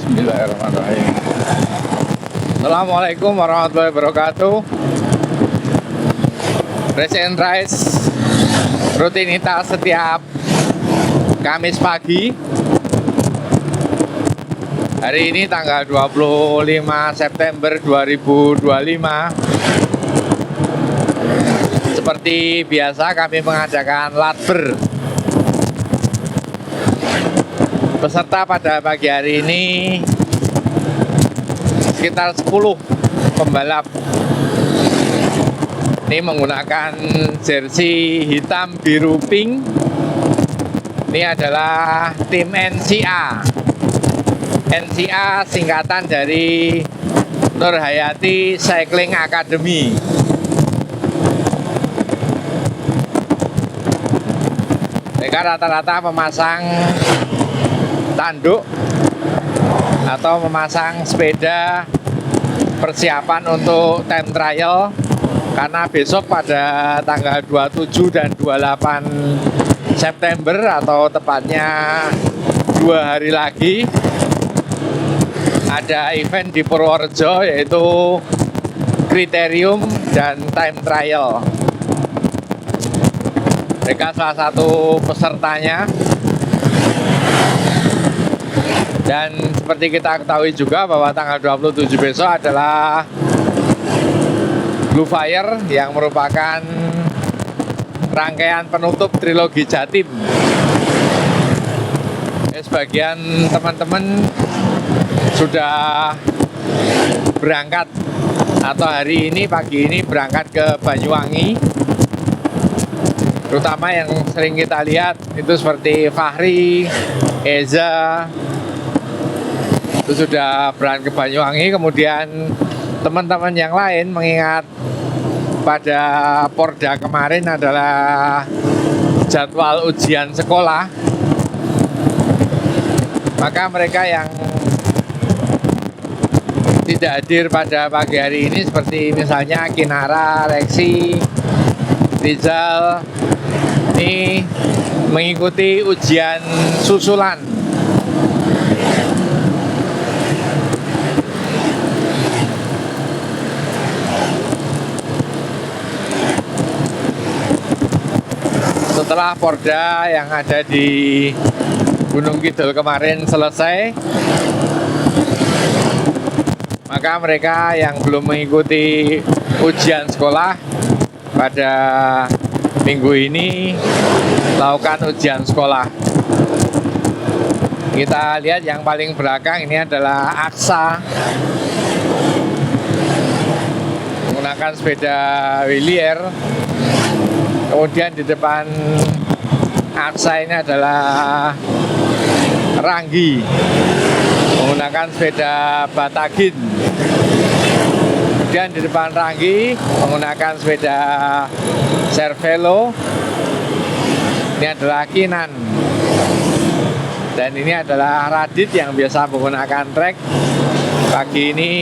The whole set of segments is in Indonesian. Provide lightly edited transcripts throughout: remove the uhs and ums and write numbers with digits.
Bismillahirrahmanirrahim. Assalamualaikum warahmatullahi wabarakatuh. Race and Rice rutinitas setiap Kamis pagi. Hari ini tanggal 25 September 2025. Seperti biasa kami mengadakan latber. Peserta pada pagi hari ini sekitar 10 pembalap. Ini menggunakan jersey hitam biru pink. Ini adalah tim NCA. NCA singkatan dari Nurhayati Cycling Academy. Mereka rata-rata memasang tanduk atau memasang sepeda persiapan untuk time trial, karena besok pada tanggal 27 dan 28 September atau tepatnya 2 hari lagi ada event di Purworejo, yaitu kriterium dan time trial. Mereka salah satu pesertanya. Dan seperti kita ketahui juga bahwa tanggal 27 besok adalah Blue Fire yang merupakan rangkaian penutup trilogi Jatim. Sebagian teman-teman sudah berangkat atau hari ini pagi ini berangkat ke Banyuwangi. Terutama yang sering kita lihat itu seperti Fahri, Eza, itu sudah berangkat ke Banyuwangi. Kemudian teman-teman yang lain mengingat pada Porda kemarin adalah jadwal ujian sekolah, maka mereka yang tidak hadir pada pagi hari ini seperti misalnya Kinara, Lexi, Rizal, ini mengikuti ujian susulan. Setelah Porda yang ada di Gunung Kidul kemarin selesai, maka mereka yang belum mengikuti ujian sekolah pada minggu ini lakukan ujian sekolah. Kita lihat yang paling belakang ini adalah Aksa, menggunakan sepeda Willier. Kemudian di depan Aksa ini adalah Ranggi, menggunakan sepeda Batagin. Kemudian di depan Ranggi menggunakan sepeda Cervelo. Ini adalah Kinan. Dan ini adalah Radit yang biasa menggunakan trek. Pagi ini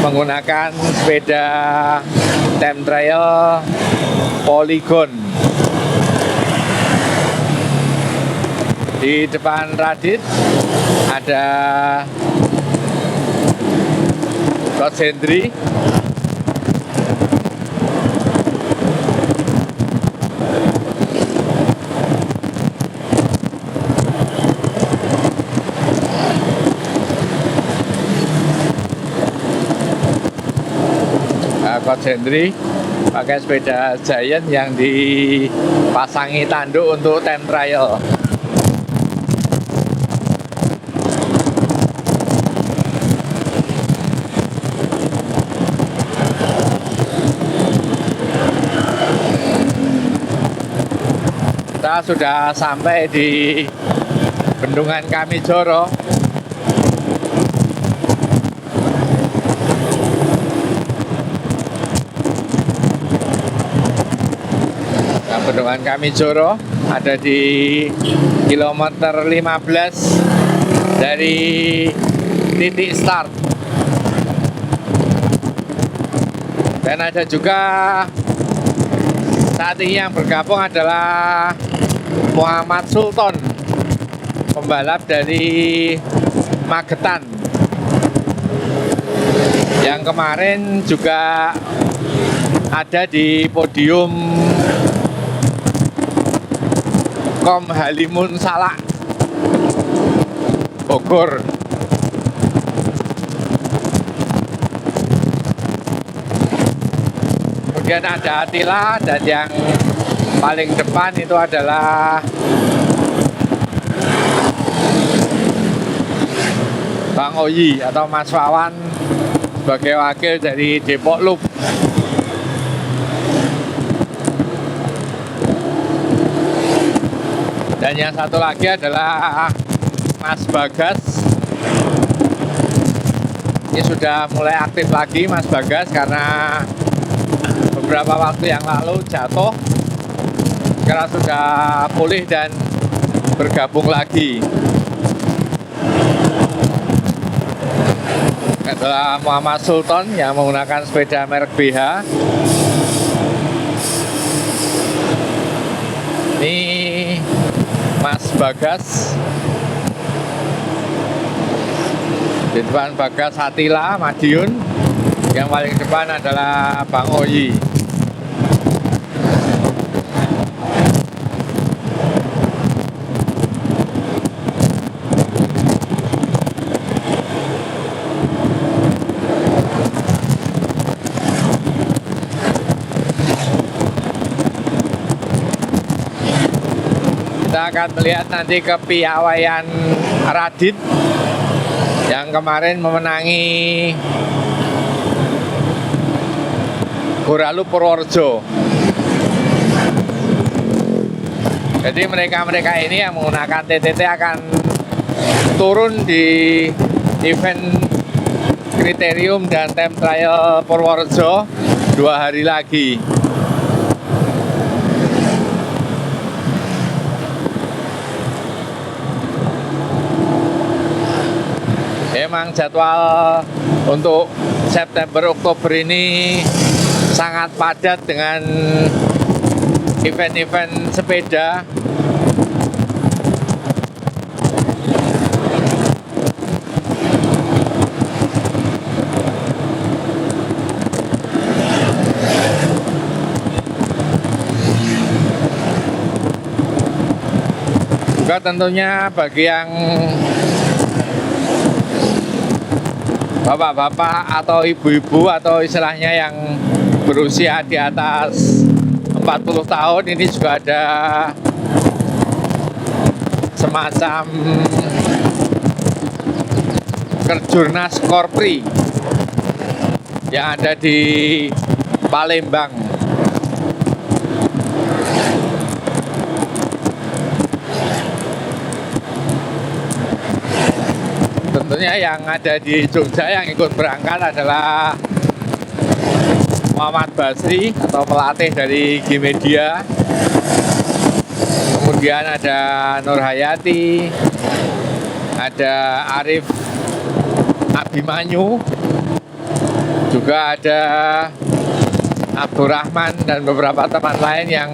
menggunakan sepeda time trial Polygon. Di depan Radit ada Coach Hendry. Coach Hendry pakai sepeda Giant yang dipasangi tanduk untuk time trial. Kita sudah sampai di Bendungan Kamijoro. Bendungan Kamijoro ada di kilometer 15 dari titik start. Dan ada juga saat ini yang bergabung adalah Muhammad Sultan, pembalap dari Magetan. Yang kemarin juga ada di podium Kom Halimun Salak Bogor. Kemudian ada Atila, dan yang paling depan itu adalah Bang Oyi atau Mas Wawan sebagai wakil dari Depok Loop. Dan yang satu lagi adalah Mas Bagas. Ini sudah mulai aktif lagi Mas Bagas karena beberapa waktu yang lalu jatuh. Sekarang sudah pulih dan bergabung lagi. Adalah Muhammad Sultan yang menggunakan sepeda merek BH. Ini Mas Bagas. Di depan Bagas Atila Madiun. Yang paling depan adalah Bang Oyi. Kita akan melihat nanti kepiawaian Radit yang kemarin memenangi Goralu Purworejo. Jadi mereka-mereka ini yang menggunakan TTT akan turun di event Kriterium dan Time Trial Purworejo 2 hari lagi. Memang jadwal untuk September Oktober ini sangat padat dengan event-event sepeda. Juga tentunya bagi yang bapak-bapak atau ibu-ibu atau istilahnya yang berusia di atas 40 tahun, ini juga ada semacam Kerjurnas Korpri yang ada di Palembang. Tentunya yang ada di Jogja yang ikut berangkat adalah Muhammad Basri atau pelatih dari G-Media. Kemudian ada Nur Hayati, ada Arif Abimanyu, juga ada Abdurrahman dan beberapa teman lain yang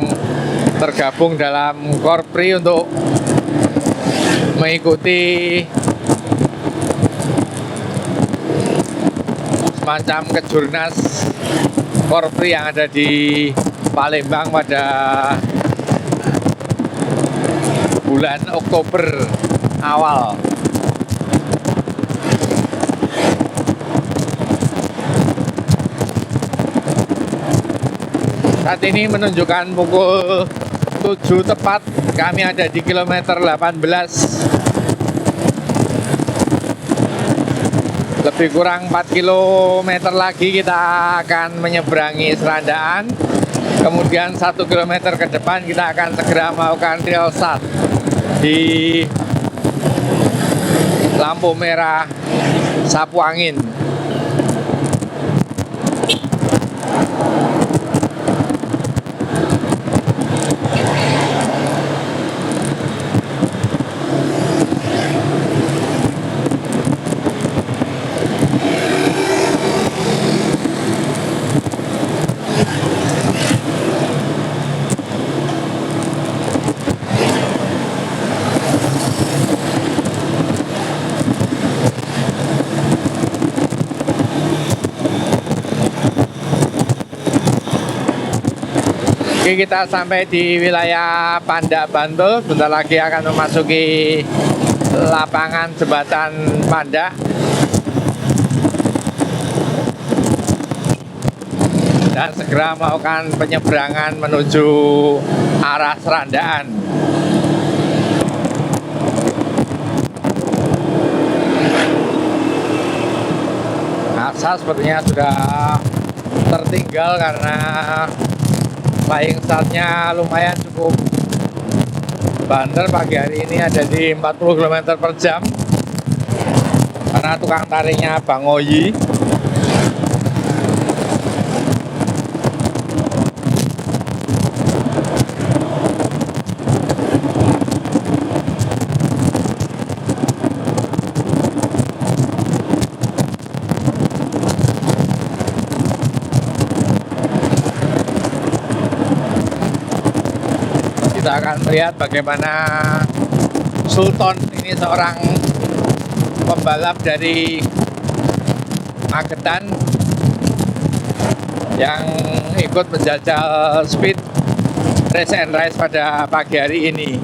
tergabung dalam Korpri untuk mengikuti semacam kejurnas Korpri yang ada di Palembang pada bulan Oktober awal. Saat ini menunjukkan pukul 7 tepat, kami ada di kilometer 18. Lebih kurang 4 km lagi kita akan menyeberangi Serandaan. Kemudian 1 km ke depan kita akan segera melakukan trail start di lampu merah Sapu Angin. Oke, kita sampai di wilayah Pandak Bantul. Bentar lagi akan memasuki lapangan jembatan Pandak. Dan segera melakukan penyeberangan menuju arah Serandaan. Asa sepertinya sudah tertinggal karena flying startnya lumayan cukup banter pagi hari ini, ada di 40 km per jam karena tukang tariknya Bang Oyi. Kita akan melihat bagaimana Sultan ini seorang pembalap dari Magetan yang ikut menjajal speed race and race pada pagi hari ini.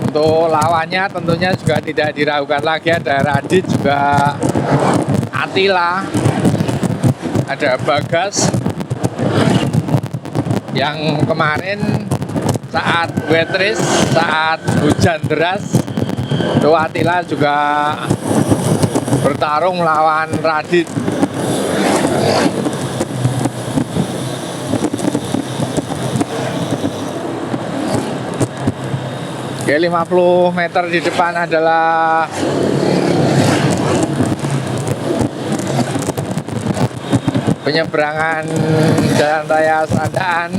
Untuk lawannya tentunya juga tidak diragukan lagi, ada Radit, juga Atila, ada Bagas yang kemarin saat wet race, saat hujan deras, itu Atila juga bertarung melawan Radit. Oke, 50 meter di depan adalah penyeberangan Jalan Raya Serandaan.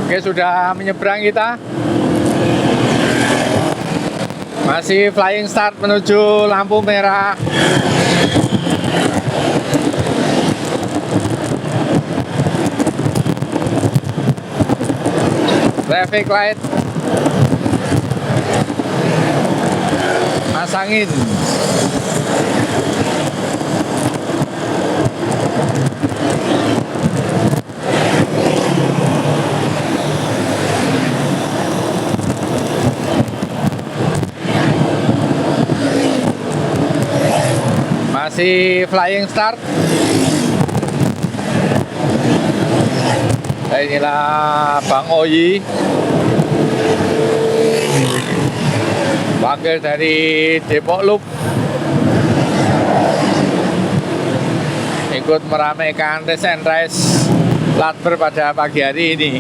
Oke, sudah menyeberang kita. Masih flying start menuju lampu merah. Traffic light. Masangin. Masih flying start. Inilah Bang Oyi, wakil dari Depok Loop, ikut meramaikan race and race Latber pada pagi hari ini.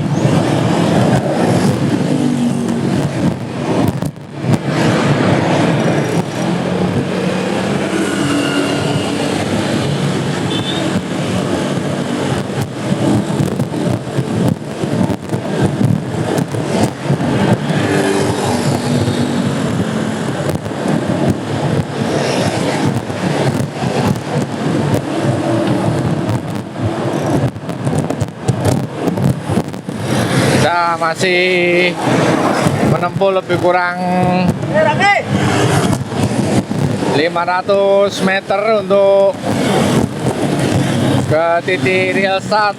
Kita masih menempuh lebih kurang 500 meter untuk ke titik real start.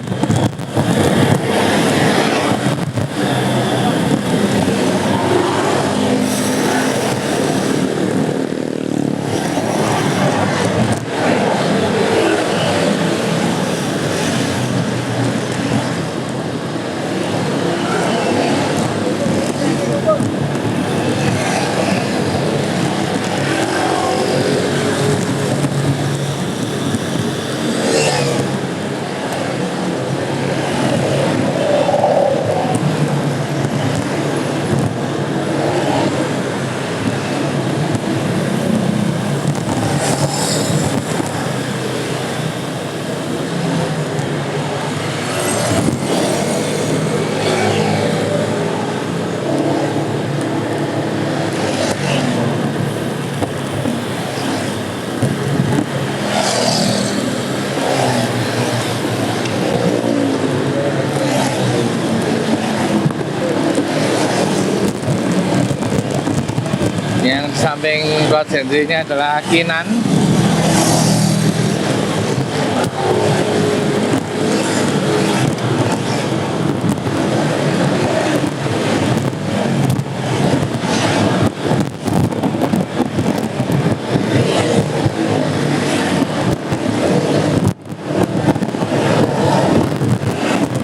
samping Coach Hendry ini adalah Kinan.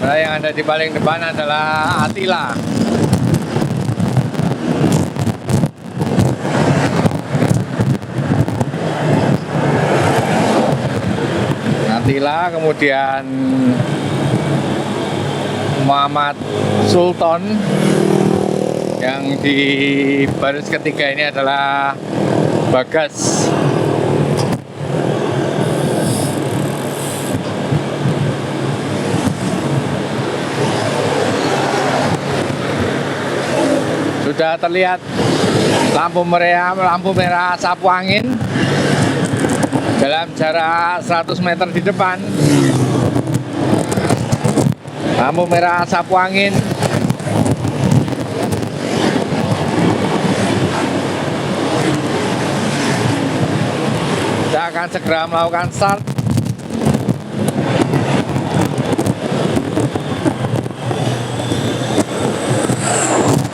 Nah, yang ada di paling depan adalah Attila. Attila, kemudian Muhammad Sultan. Yang di baris ketiga ini adalah Bagas. Sudah terlihat lampu merah sapu angin dalam jarak 100 meter di depan. Lampu merah sapu angin. Kita akan segera melakukan start.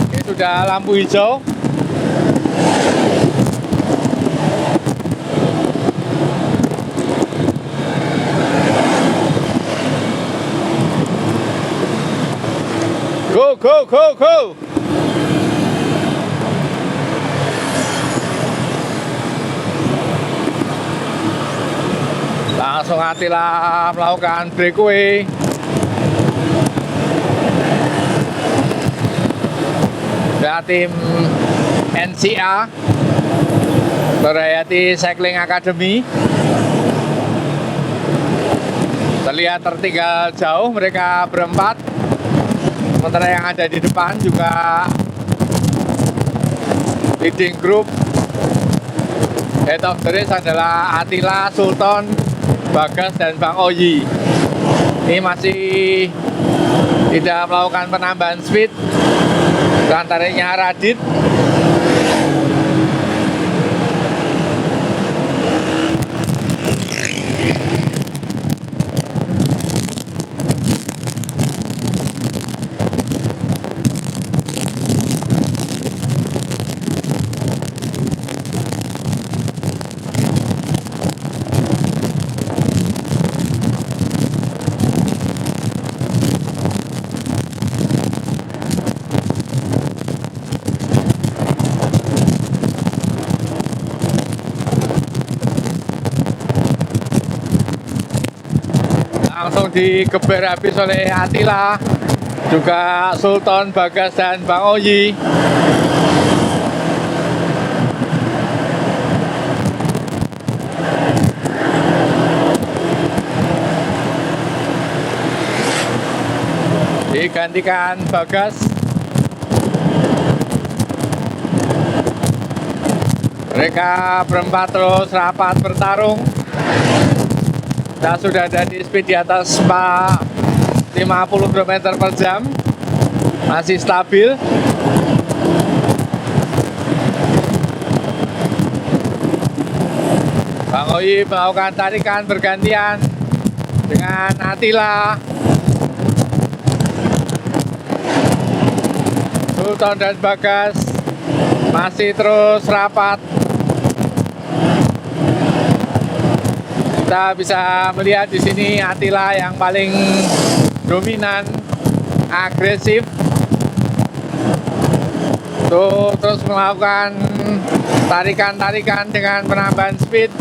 Oke, sudah lampu hijau. Go, go, go, go. Langsung Attila melakukan breakaway. Dari tim NCA, Nurhayati Cycling Academy. Terlihat tertinggal jauh mereka berempat. Sementara yang ada di depan juga leading group. Head of the race adalah Attila, Sultan, Bagas, dan Bang Oyi. Ini masih tidak melakukan penambahan speed. Antaranya Radit. Langsung digeber habis oleh Attila, juga Sultan, Bagas, dan Bang Oyi. Digantikan Bagas. Mereka berempat terus rapat bertarung. Kita sudah ada di speed di atas 50 km per jam. Masih stabil. Bang Oyi melakukan tarikan bergantian dengan Attila, Sultan, dan Bagas masih terus rapat. Kita bisa melihat di sini Attila yang paling dominan, agresif. Tuh, terus melakukan tarikan-tarikan dengan penambahan speed.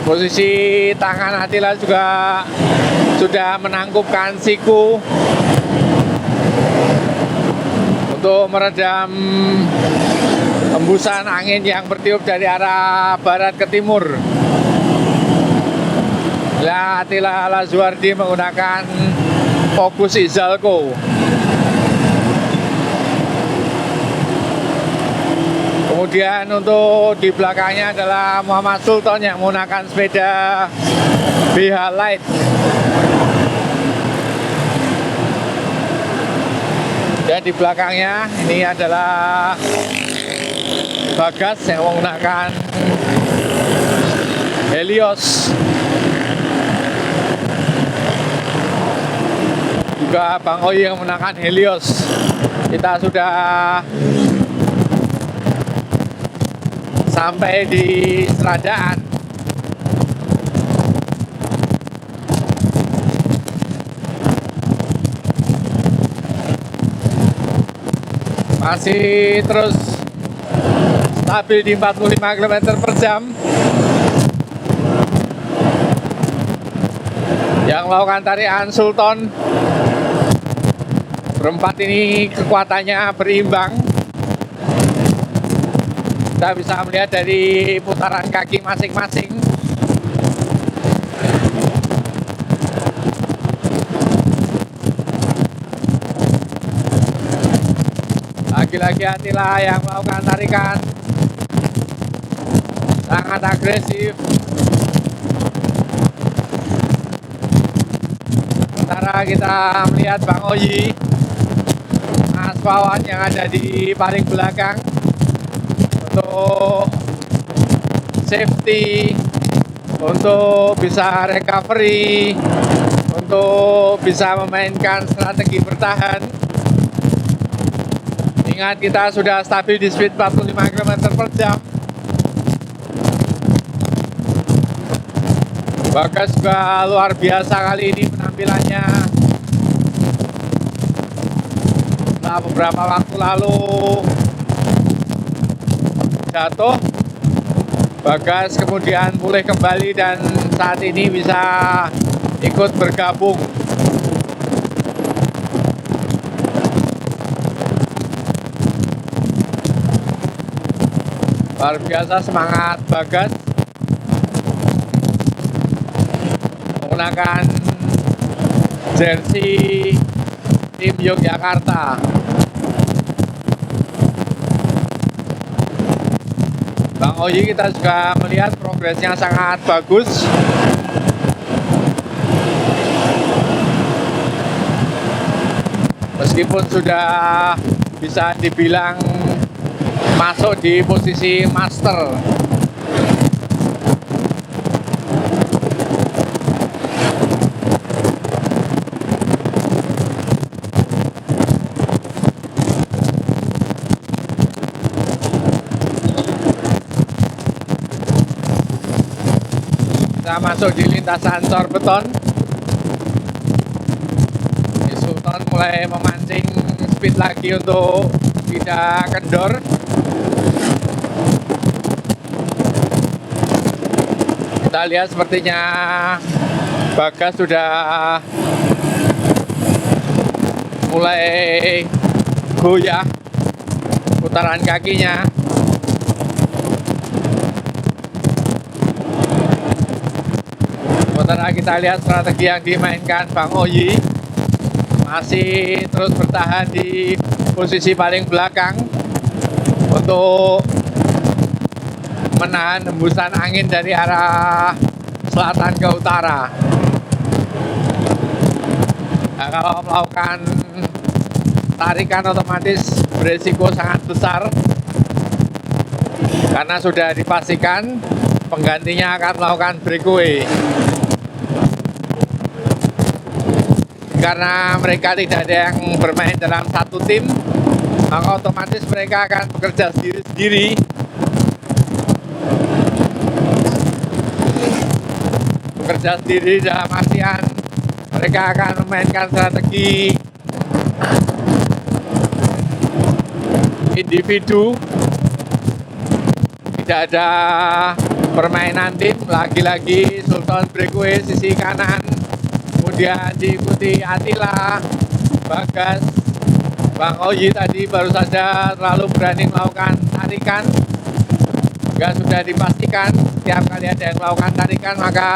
Posisi tangan Attila juga sudah menangkupkan siku untuk meredam hembusan angin yang bertiup dari arah barat ke timur. Attila Lazuardi menggunakan Focus Izalco. Kemudian untuk di belakangnya adalah Muhammad Sultan yang menggunakan sepeda BH Light. Dan di belakangnya ini adalah Bagas yang menggunakan Helios. Juga Bang Oyi yang menggunakan Helios. Kita sudah sampai di Seradaan. Masih terus stabil di 45 km per jam. Yang melakukan tarian Sultan berempat ini kekuatannya berimbang. Kita bisa melihat dari putaran kaki masing-masing. Lagi-lagi Attila yang melakukan tarikan sangat agresif. Sementara kita melihat Bang Oyi, Mas Wawan yang ada di paling belakang untuk safety, untuk bisa recovery, untuk bisa memainkan strategi bertahan. Ingat, kita sudah stabil di speed 45 km per jam. Bagas juga luar biasa kali ini penampilannya. Setelah beberapa waktu lalu jatuh, Bagas kemudian pulih kembali dan saat ini bisa ikut bergabung. Luar biasa semangat Bagas menggunakan jersey tim Yogyakarta. Bang Oyi kita juga melihat progresnya sangat bagus. Meskipun sudah bisa dibilang masuk di posisi master. Kita masuk di lintasan cor beton. Sultan mulai memancing speed lagi untuk tidak kendor. Kita lihat sepertinya Bagas sudah mulai goyah putaran kakinya. Sementara kita lihat strategi yang dimainkan Bang Oyi, masih terus bertahan di posisi paling belakang untuk menahan hembusan angin dari arah selatan ke utara. Nah, kalau melakukan tarikan otomatis beresiko sangat besar karena sudah dipastikan penggantinya akan melakukan breakaway. Karena mereka tidak ada yang bermain dalam satu tim, maka otomatis mereka akan bekerja sendiri-sendiri. Bekerja sendiri dalam artian mereka akan memainkan strategi individu, tidak ada permainan tim. Lagi-lagi Sultan breakaway sisi kanan, kemudian diikuti Attila, Bagas, Bang Oyi tadi baru saja terlalu berani melakukan tarikan. Juga sudah dipastikan setiap kali ada yang melakukan tarikan maka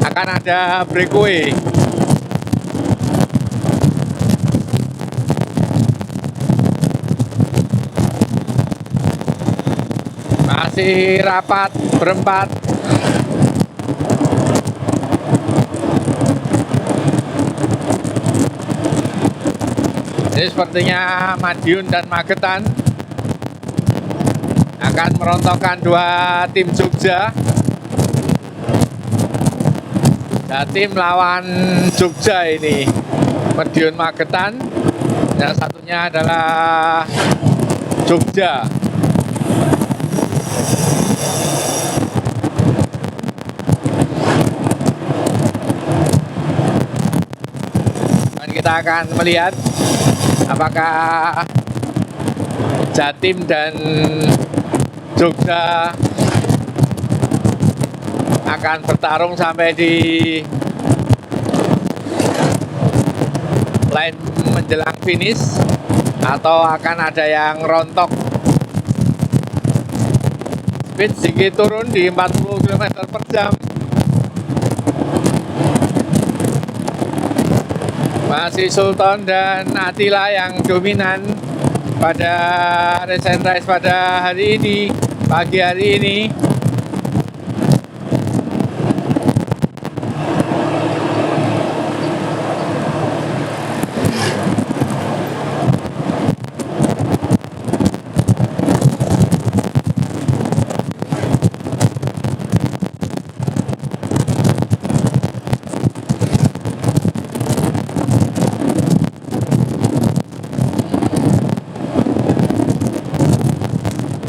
akan ada breakaway. Masih rapat berempat. Ini sepertinya Madiun dan Magetan akan merontokkan dua tim Jogja. Jatim lawan Jogja ini, Madiun Magetan. Yang satunya adalah Jogja. Dan kita akan melihat apakah Jatim dan Jogja akan bertarung sampai di line menjelang finish atau akan ada yang rontok. Speed sedikit turun di 40 km per jam. Masih Sultan dan Attila yang dominan pada recent race pada hari ini, pagi hari ini.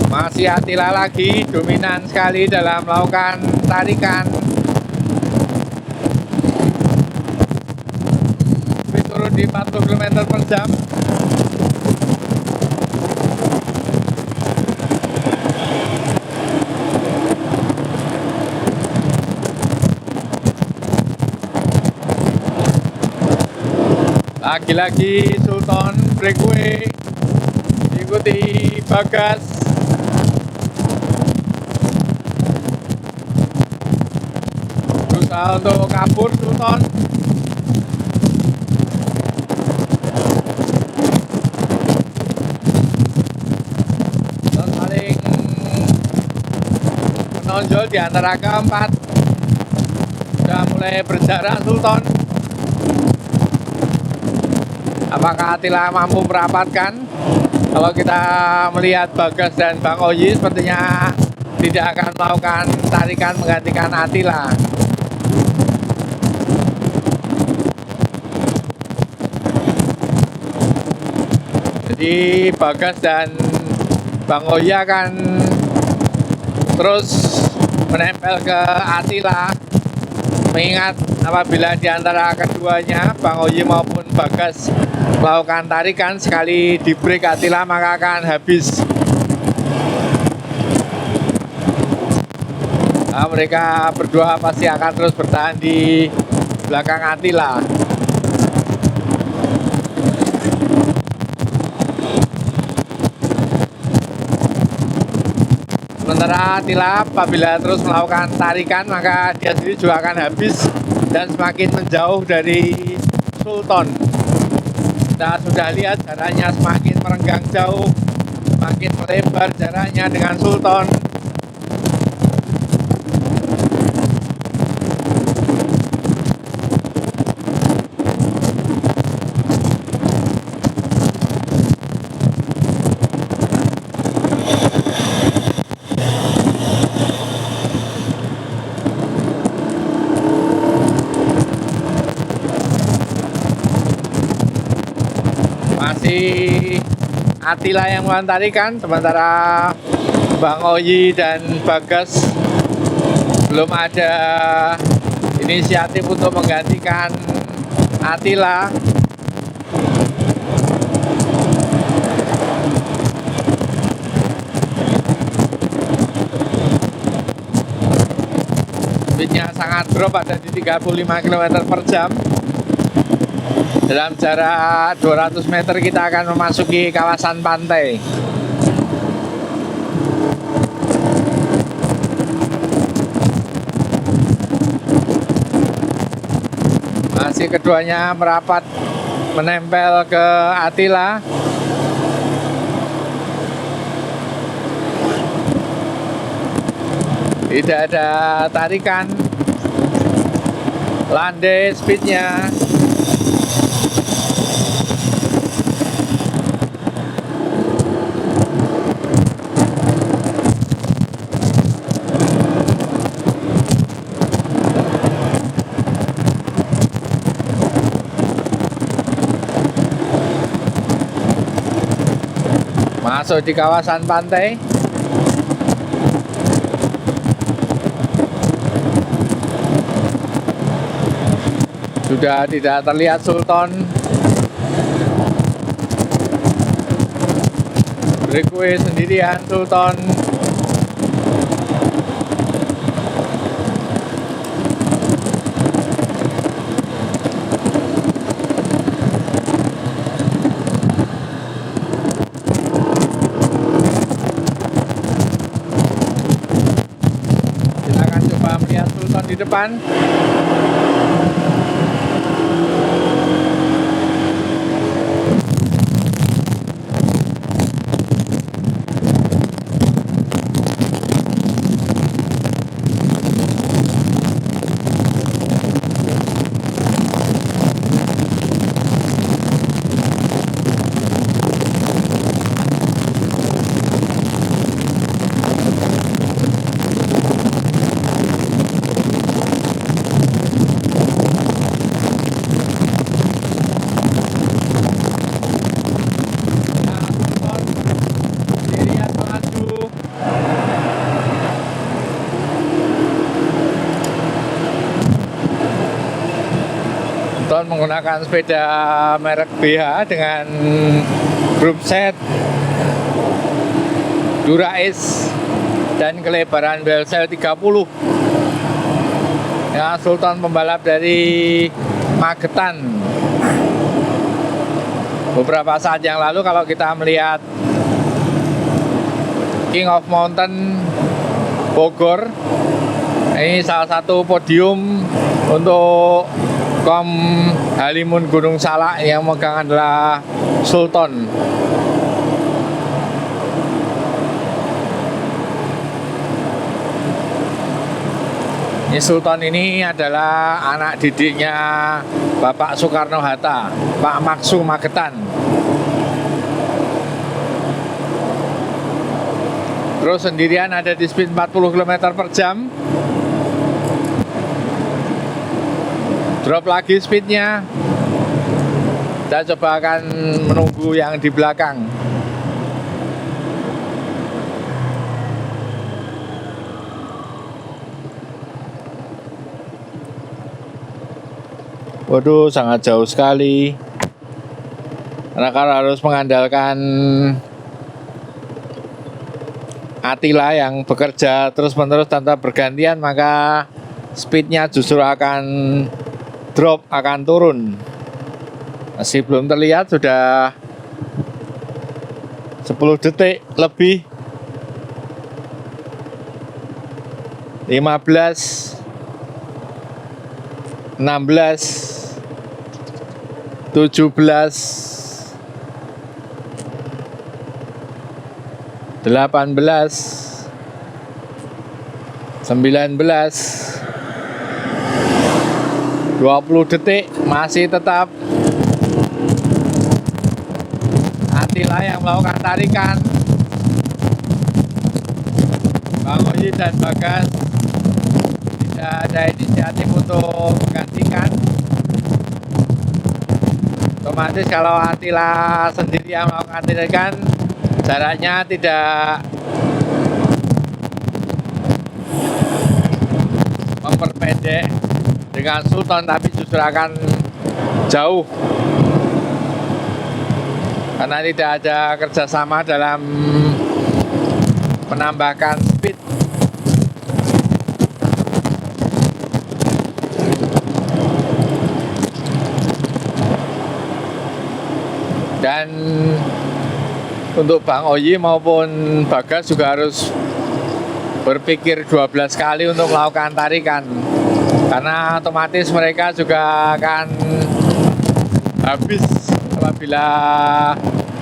Masih Attila lagi dominan sekali dalam melakukan tarikan. Turun di 40 km per jam. Lagi-lagi Sultan breakaway diikuti Bagas. Berusaha untuk kabur Sultan. Dan saling menonjol di antara keempat. Sudah mulai berjarak Sultan. Apakah Attila mampu merapatkan? Kalau kita melihat Bagas dan Bang Oyi sepertinya tidak akan melakukan tarikan menggantikan Attila. Jadi Bagas dan Bang Oyi akan terus menempel ke Attila. Mengingat apabila di antara keduanya Bang Oyi maupun Bagas melakukan tarikan, sekali di break Attila maka akan habis. Nah, mereka berdua pasti akan terus bertahan di belakang Attila. Sementara Attila apabila terus melakukan tarikan maka dia sendiri juga akan habis dan semakin menjauh dari Sultan. Kita sudah lihat jaraknya semakin merenggang jauh, semakin melebar jaraknya dengan Sultan. Masih Attila yang melantarikan, sementara Bang Oyi dan Bagas belum ada inisiatif untuk menggantikan Attila. Speednya sangat drop, ada di 35 km per jam. Dalam jarak 200 meter kita akan memasuki kawasan pantai. Masih keduanya merapat menempel ke Attila. Tidak ada tarikan. Landai speednya. masuk di kawasan pantai. Sudah tidak terlihat Sultan. Breakaway sendirian Sultan. Silakan coba melihat Sultan di depan. Menggunakan sepeda merek BH dengan grup set Dura-Ace dan kelebaran wheel cell 30. Ya, Sultan pembalap dari Magetan. Beberapa saat yang lalu kalau kita melihat King of Mountain Bogor, ini salah satu podium untuk Kom Halimun Gunung Salak, yang megang adalah Sultan. Ini Sultan ini adalah anak didiknya Bapak Soekarno-Hatta, Pak Maksu Magetan. Terus sendirian ada di speed 40 km per jam. Drop lagi speednya. Kita coba akan menunggu yang di belakang. Waduh, sangat jauh sekali. Karena kalau harus mengandalkan Attila yang bekerja terus-menerus tanpa bergantian, maka speednya justru akan drop, akan turun. Masih belum terlihat, sudah 10 detik lebih. 15, 16, 17, 18, 19, 20 detik, masih tetap Attila yang melakukan tarikan. Bang Oyi dan Bagas tidak ada inisiatif untuk menggantikan. Otomatis kalau Attila sendiri yang melakukan tarikan, jaraknya tidak memperpendek dengan Sultan, tapi justru akan jauh karena tidak ada kerjasama dalam menambahkan speed. Dan untuk Bang Oyi maupun Bagas juga harus berpikir 12 kali untuk melakukan tarikan, karena otomatis mereka juga akan habis apabila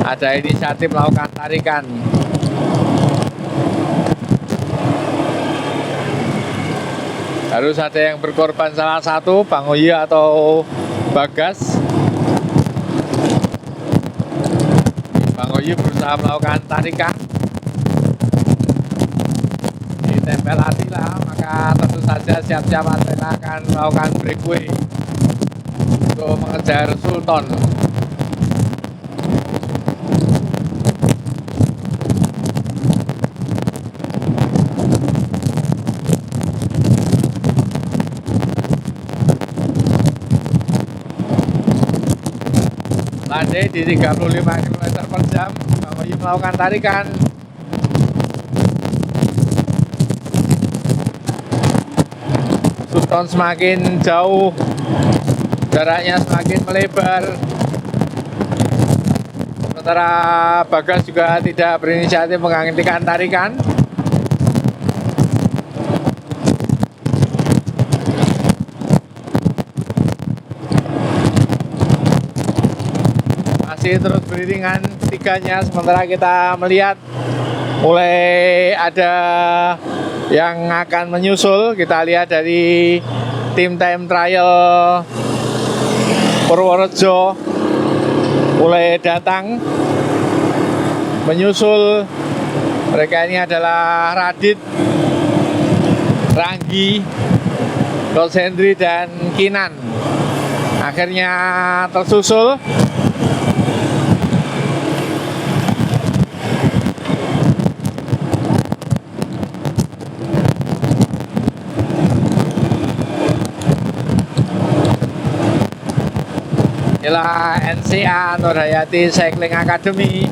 ada inisiatif melakukan tarikan. Harus ada yang berkorban, salah satu, Bang Oyi atau Bagas. Bang Oyi berusaha melakukan tarikan, ditempel Attila, maka tentu saja siap-siap Attila akan melakukan breakaway untuk mengejar Sultan. landai di 35 km per jam. Bang Bayu melakukan tarikan. Sultan semakin jauh, jaraknya semakin melebar. Sementara Bagas juga tidak berinisiatif menghentikan tarikan. Masih terus beriringan tiganya, sementara kita melihat mulai ada yang akan menyusul. Kita lihat dari tim time trial Purworejo mulai datang menyusul. Mereka ini adalah Radit, Ranggi, Coach Hendry, dan Kinan. Akhirnya tersusul. Inilah NCA Nurhayati Cycling Academy.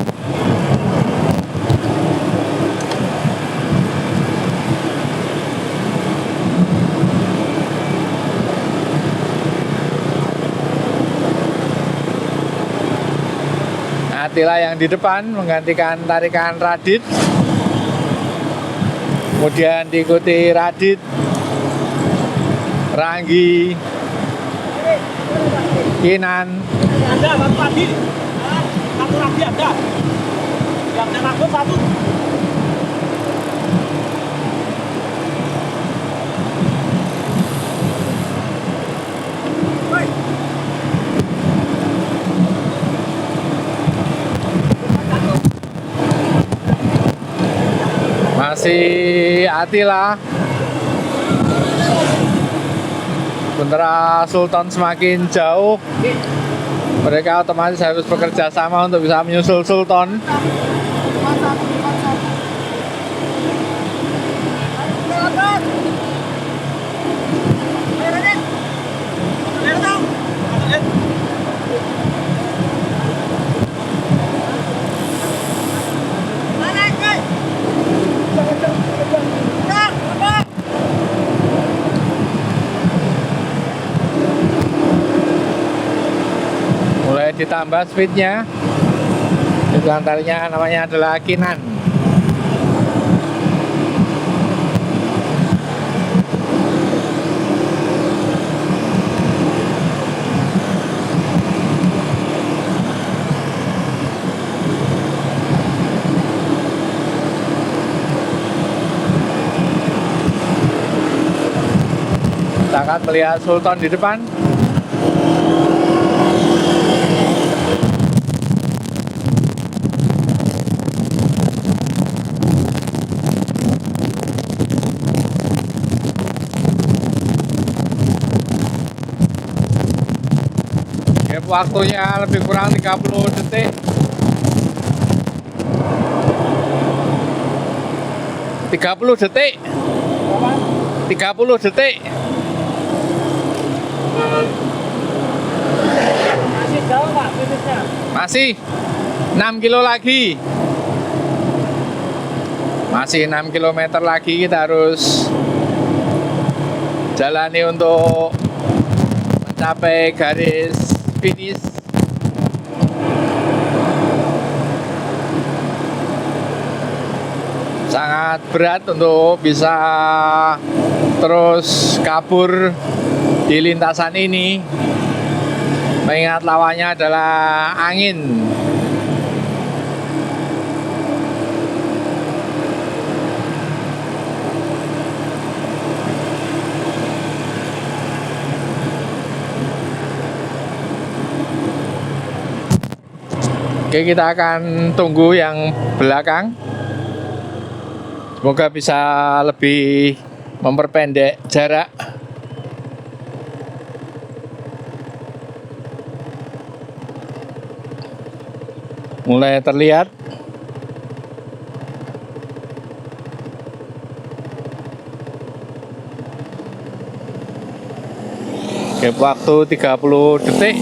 Atila yang di depan menggantikan tarikan Radit. Kemudian diikuti Radit, Ranggi, Kinan. Ada satu lagi. Satu lagi ada. Yang rambut satu. Masih Atila. Sementara Sultan semakin jauh, mereka otomatis harus bekerja sama untuk bisa menyusul Sultan. Mulai ditambah speednya. Itu antaranya namanya adalah Kinan. Kita akan melihat Sultan di depan. Waktunya lebih kurang 30 detik. 30 detik. 30 detik. Masih jauh Pak finishnya. Masih 6 kilo lagi. Masih 6 km lagi kita harus jalani untuk mencapai garis finish. Sangat berat untuk bisa terus kabur di lintasan ini, mengingat lawannya adalah angin. Oke, kita akan tunggu yang belakang. Semoga bisa lebih memperpendek jarak. Mulai terlihat. Oke, waktu 30 detik.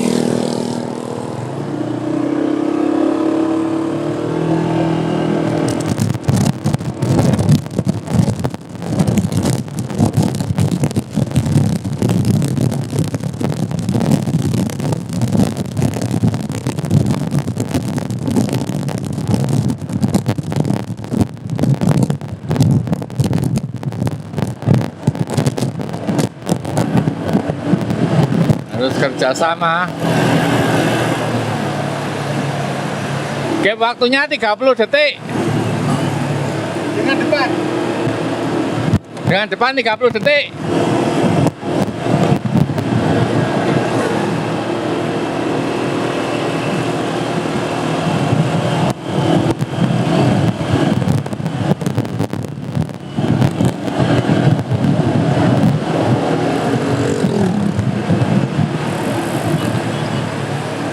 Harus kerjasama. Gap waktunya 30 detik. Dengan depan. Dengan depan 30 detik.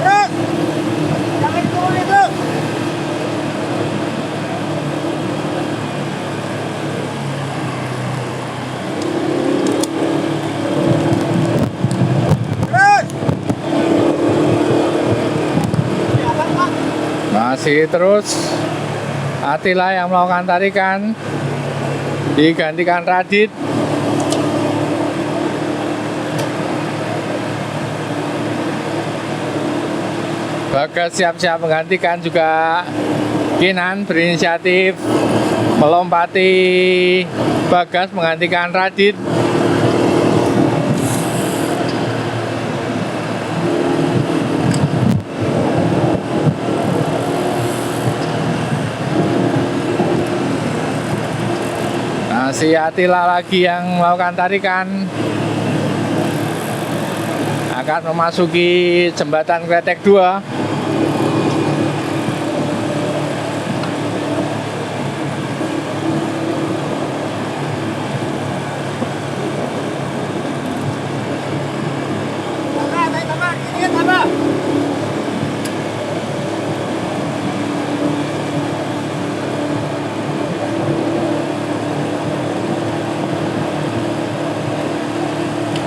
Terus. Jangan turun itu. Terus. Di atas, Pak. Masih terus Atila yang melakukan tarikan, digantikan Radit. Bagas siap-siap menggantikan, juga Kinan berinisiatif melompati Bagas menggantikan Radit. Si Atila lagi yang melakukan tarikan, akan memasuki jembatan Kretek 2. Tambah, ini tambah.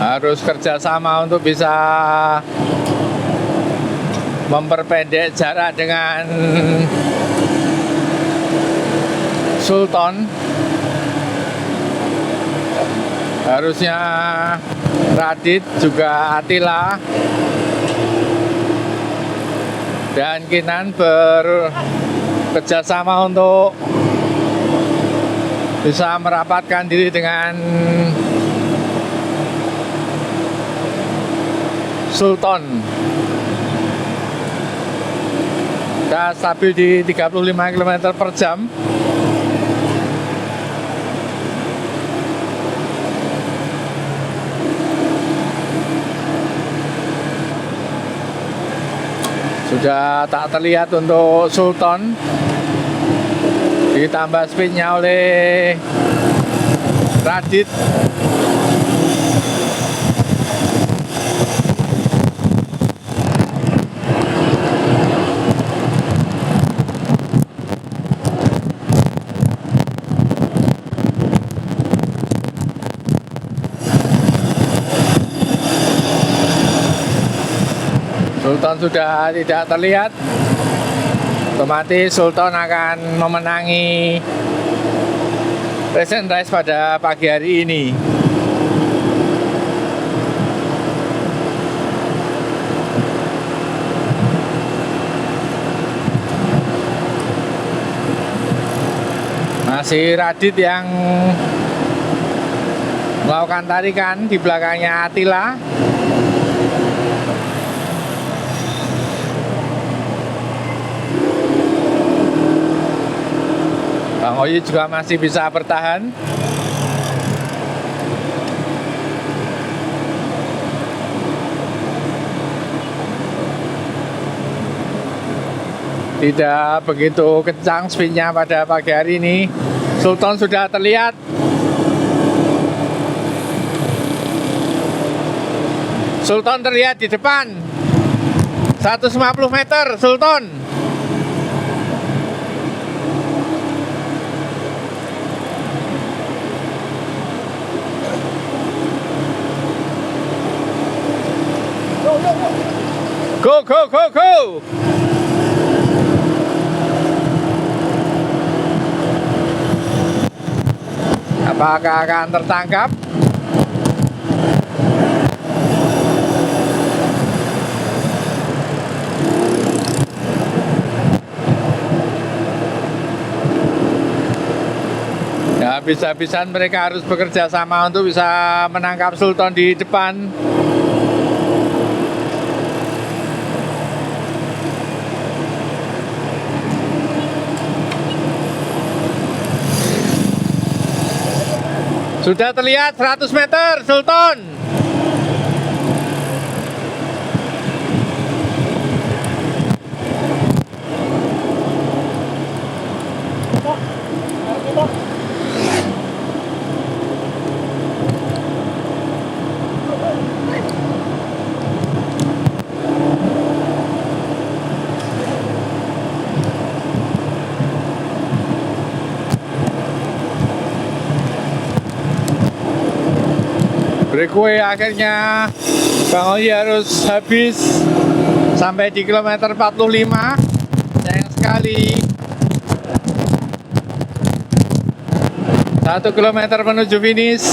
Harus kerjasama untuk bisa memperpendek jarak dengan Sultan. Harusnya Radit, juga Atila dan Kinan bekerjasama untuk bisa merapatkan diri dengan Sultan. Sudah stabil di 35 km per jam. Sudah tak terlihat untuk Sultan. Ditambah speednya oleh Radit. Sultan sudah tidak terlihat. Otomatis Sultan akan memenangi recent race pada pagi hari ini. Masih Radit yang melakukan tarikan, di belakangnya Atila. Bang Oyi juga masih bisa bertahan. Tidak begitu kencang speednya pada pagi hari ini. Sultan sudah terlihat. Sultan terlihat di depan. 150 meter Sultan. Go, go, go, go! Apakah akan tertangkap? Ya, habis-habisan mereka harus bekerja sama untuk bisa menangkap Sultan di depan. Sudah terlihat 100 meter, Sultan. Breakaway akhirnya Bang Oyi harus habis sampai di kilometer 45. Sayang sekali. 1 kilometer menuju finish.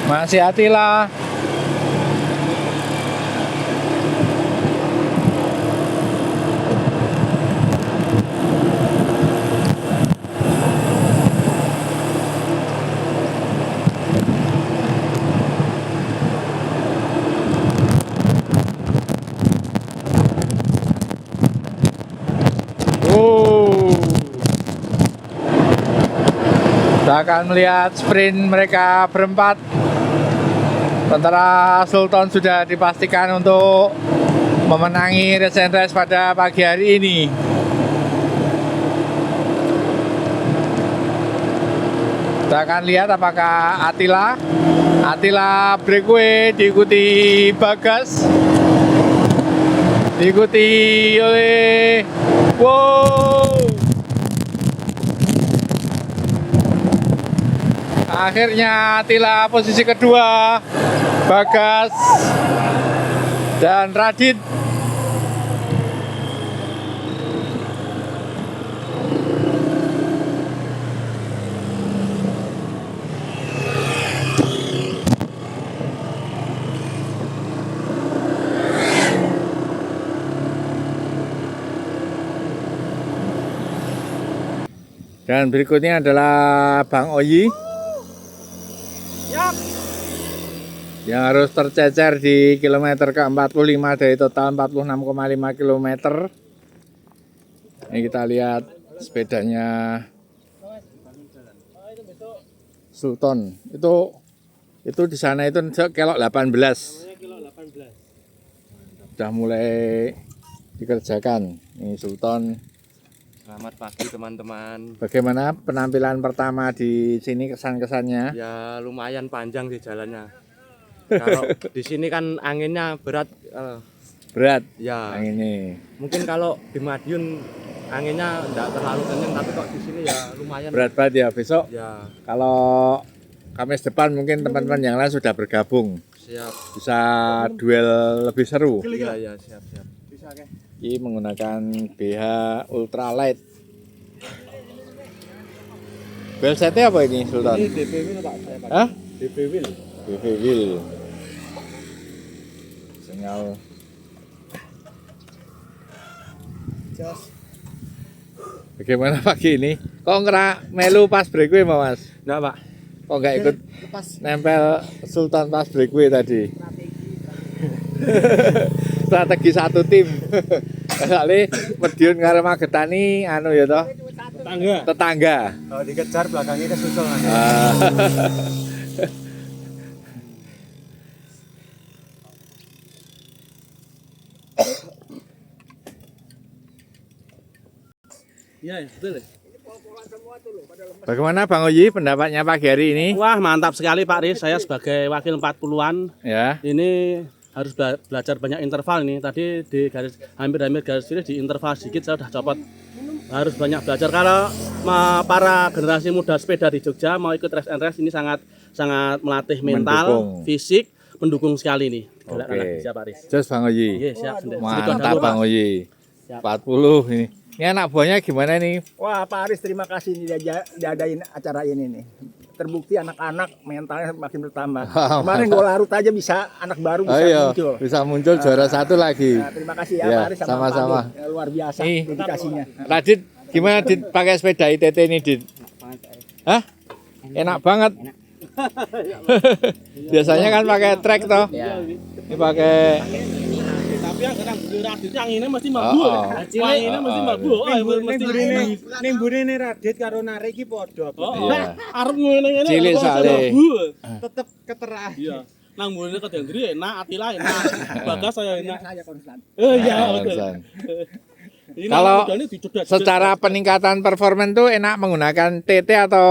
Masih Attila. Kita akan melihat sprint mereka berempat. Sementara Sultan sudah dipastikan untuk memenangi race and race pada pagi hari ini. Kita akan lihat apakah Attila breakaway diikuti Bagas, diikuti oleh akhirnya Attila posisi kedua, Bagas dan Radit. Dan berikutnya adalah Bang Oyi yang harus tercecer di kilometer ke-45 dari total 46,5 km. Ini kita lihat sepedanya Sultan. Itu di sana itu kelok 18. Sudah mulai dikerjakan. Ini Sultan. Selamat pagi teman-teman. Bagaimana penampilan pertama di sini, kesan-kesannya? Ya lumayan panjang sih jalannya. Kalau di sini kan anginnya berat. Berat Ya. anginnya. Mungkin kalau di Madiun anginnya enggak terlalu kencang, tapi kok di sini ya lumayan. Berat banget ya. Besok Ya. kalau Kamis depan mungkin teman-teman yang lain sudah bergabung. Siap. Bisa duel lebih seru. Iya ya siap. Ini menggunakan BH ultralight. Bel setnya apa ini Sultan? Ini DP wheel Pak, saya pakai. Hah? DP wheel. BV wheel. Sinyal. Bagaimana pagi ini? Kok ngerak melu pas breakaway Mas? Enggak, Pak. Kok nggak ikut nempel Sultan pas breakaway tadi? Strategi satu tim. Soalnya Madiun karo Magetani anu ya toh? Tetangga. Kalau dikejar belakangnya kesusul. Iya, betul. Bagaimana Bang Oyi pendapatnya pagi hari ini? Wah, mantap sekali Pak Riz. Saya sebagai wakil 40-an Ya. ini harus belajar banyak interval nih. Tadi di hampir garis finish di interval sedikit saya udah copot. Harus banyak belajar. Kalau para generasi muda sepeda di Jogja mau ikut race and race ini sangat melatih mental, Mendukung. fisik, mendukung sekali nih. Oke. Siap Pak Riz. Terus Bang Oyi. Iya, siap. Mantap Bang Oyi. Siap. 40 ini. Ini anak buahnya gimana nih? Wah, Pak Aris terima kasih nih diadain acara ini nih. Terbukti anak-anak mentalnya makin bertambah. Kemarin gol larut aja bisa anak baru bisa muncul. Bisa muncul juara satu lagi. Nah, terima kasih ya, Ya, Pak Aris sama sama-sama. Pak Adit. Ya, luar biasa Nih. dedikasinya. Radit, gimana Dit pakai sepeda ITT ini Dit? Hah? Enak banget. Biasanya kan pakai trek toh. Ini pakai Tapi yang kadang radit yang ini mesti mabuk. Yang ini mesti mabuk. Ning burine Radit karo narik iki padha. Iya. Arep ngene-ngene. Cilik soalnya. Tetep keterak. Iya. Nang mbone ke Dendri enak, Atila enak. Bagas saya enak. Saya konstan. Iya, betul. Alasan. Ini Kalau modalnya dijodoh- secara peningkatan performa tuh enak menggunakan TT atau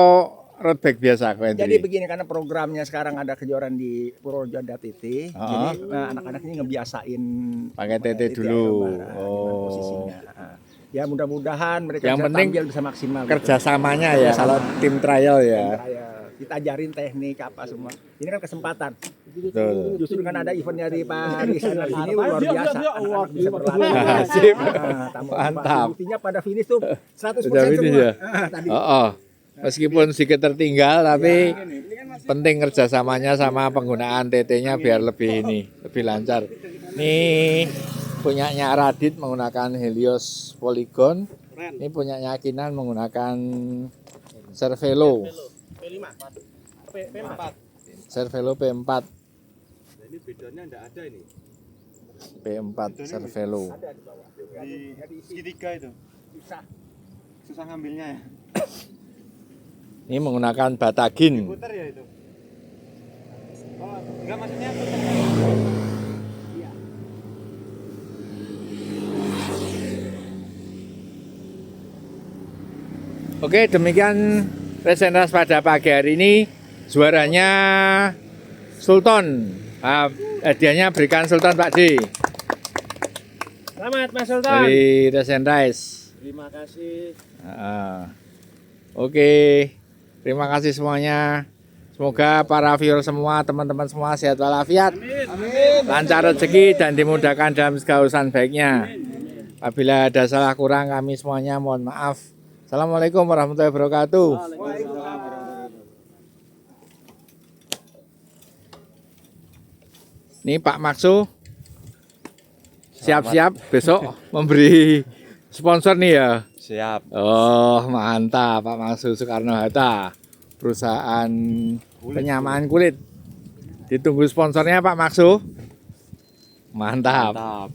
road bike biasa Ko Jadi Hendri? begini, karena programnya sekarang ada kejuaraan di Purworejo ada TT. Jadi anak-anak ini ngebiasain Pakai TT TT dulu. Aerobar, dengan Oh. posisinya. Ya mudah-mudahan mereka Yang bisa penting tampil bisa maksimal. Kerjasamanya ya kalau tim trial ya. Kita ajarin teknik apa semua. Ini kan kesempatan. Betul. Justru kan ada eventnya di Paris di sini luar biasa. Anak-anak bisa berlari. Sip. Tamu Mantap. buktinya pada finish tuh 100% Sudah finish semua. ya? Tadi. Oh. Meskipun sedikit tertinggal tapi penting kerjasamanya sama penggunaan TT-nya biar lebih lebih lancar. Ini punyanya Radit menggunakan Helios Polygon. Ini punyanya Kinan menggunakan Cervelo. P5. P4. Cervelo P4. Ini bedanya enggak ada ini. P4 Cervelo. Di segitiga itu. Susah ngambilnya ya. Ini menggunakan Batagin. Putar ya itu. Oh, enggak maksudnya putar. Oke, demikian Resenas pada pagi hari ini. Juaranya Sultan. Hadiahnya berikan Sultan Pak D Selamat Mas Sultan. dari Resenrise. Terima kasih. Oke, terima kasih semuanya. Semoga para viewer semua, teman-teman semua sehat walafiat, lancar rezeki dan dimudahkan dalam segala urusan baiknya. Apabila ada salah kurang kami semuanya mohon maaf. Assalamualaikum warahmatullahi wabarakatuh. Ini Pak Maksu siap-siap besok memberi sponsor nih ya. Siap. Oh mantap Pak Maksu Soekarno Hatta, perusahaan penyamaan kulit. Ditunggu sponsornya Pak Maksu. Mantap. Mantap.